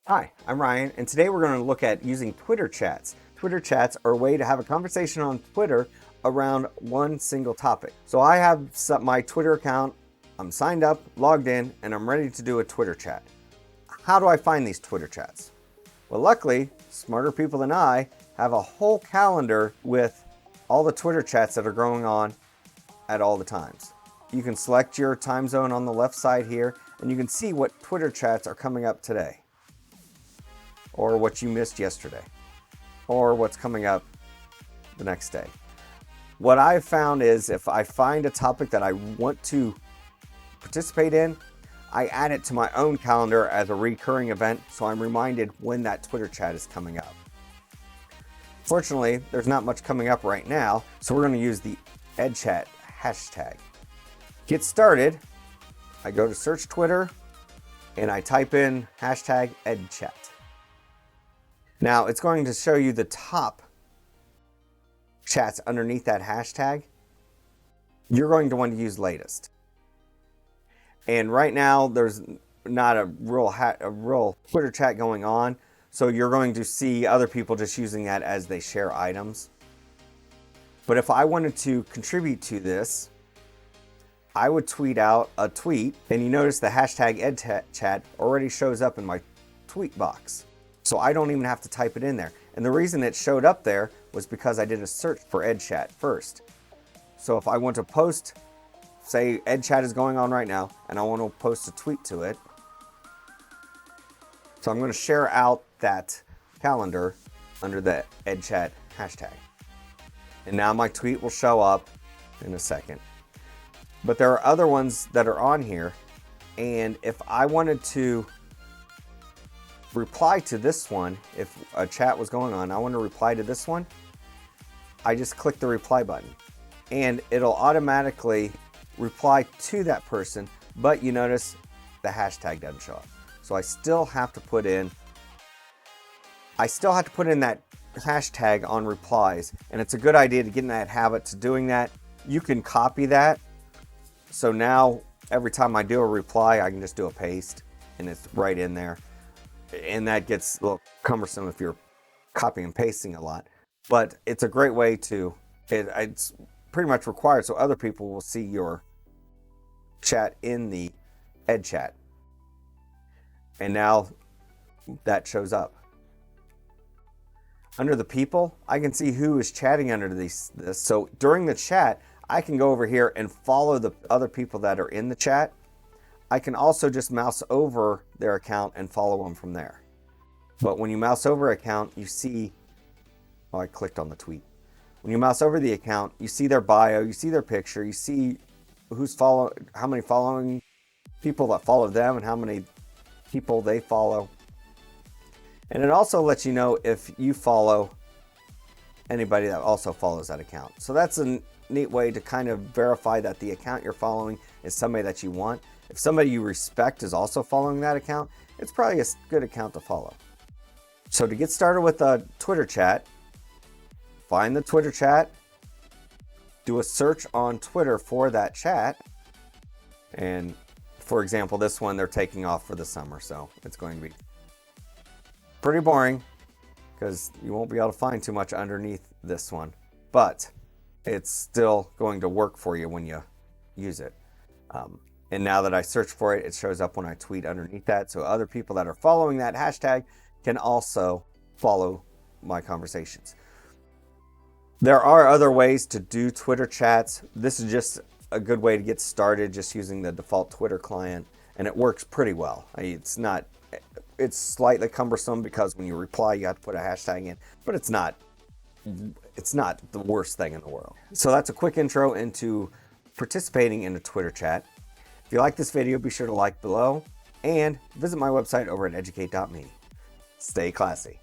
Hi, I'm Ryan, and today we're going to look at using Twitter chats. Twitter chats are a way to have a conversation on Twitter around one single topic. So I have my Twitter account, I'm signed up, logged in, and I'm ready to do a Twitter chat. How do I find these Twitter chats? Well, luckily, smarter people than I have a whole calendar with all the Twitter chats that are going on at all the times. You can select your time zone on the left side here, and you can see what Twitter chats are coming up today, or what you missed yesterday, or what's coming up the next day. What I've found is if I find a topic that I want to participate in, I add it to my own calendar as a recurring event so I'm reminded when that Twitter chat is coming up. Fortunately, there's not much coming up right now, so we're going to use the EdChat hashtag. Get started, I go to search Twitter and I type in hashtag EdChat. Now it's going to show you the top chats underneath that hashtag. You're going to want to use latest. And right now there's not a real Twitter chat going on, so you're going to see other people just using that as they share items. But if I wanted to contribute to this, I would tweet out a tweet, and you notice the hashtag EdChat already shows up in my tweet box. So I don't even have to type it in there. And the reason it showed up there was because I did a search for EdChat first. So if I want to post, say EdChat is going on right now, and I want to post a tweet to it. So I'm going to share out that calendar under the EdChat hashtag. And now my tweet will show up in a second. But there are other ones that are on here. And if I wanted to reply to this one, if a chat was going on, I want to reply to this one, I just click the reply button and it'll automatically reply to that person, but you notice the hashtag doesn't show up. So I still have to put in that hashtag on replies, and it's a good idea to get in that habit to doing that. You can copy that, so now every time I do a reply I can just do a paste and it's right in there. And that gets a little cumbersome if you're copying and pasting a lot. But it's a great way to, it's pretty much required so other people will see your chat in the EdChat. And now that shows up. Under the people, I can see who is chatting under this. So during the chat, I can go over here and follow the other people that are in the chat. I can also just mouse over their account and follow them from there. But when you mouse over account, you see, I clicked on the tweet. When you mouse over the account, you see their bio, you see their picture, you see how many following people that follow them and how many people they follow. And it also lets you know if you follow anybody that also follows that account. So that's a neat way to kind of verify that the account you're following is somebody that you want. If somebody you respect is also following that account, it's probably a good account to follow. So to get started with a Twitter chat, find the Twitter chat, do a search on Twitter for that chat. And for example, this one, they're taking off for the summer, so it's going to be pretty boring because you won't be able to find too much underneath this one, but it's still going to work for you when you use it. And now that I search for it, it shows up when I tweet underneath that. So other people that are following that hashtag can also follow my conversations. There are other ways to do Twitter chats. This is just a good way to get started just using the default Twitter client, and it works pretty well. It's slightly cumbersome because when you reply, you have to put a hashtag in, but it's not the worst thing in the world. So that's a quick intro into participating in a Twitter chat. If you like this video, be sure to like below and visit my website over at educate.me. Stay classy.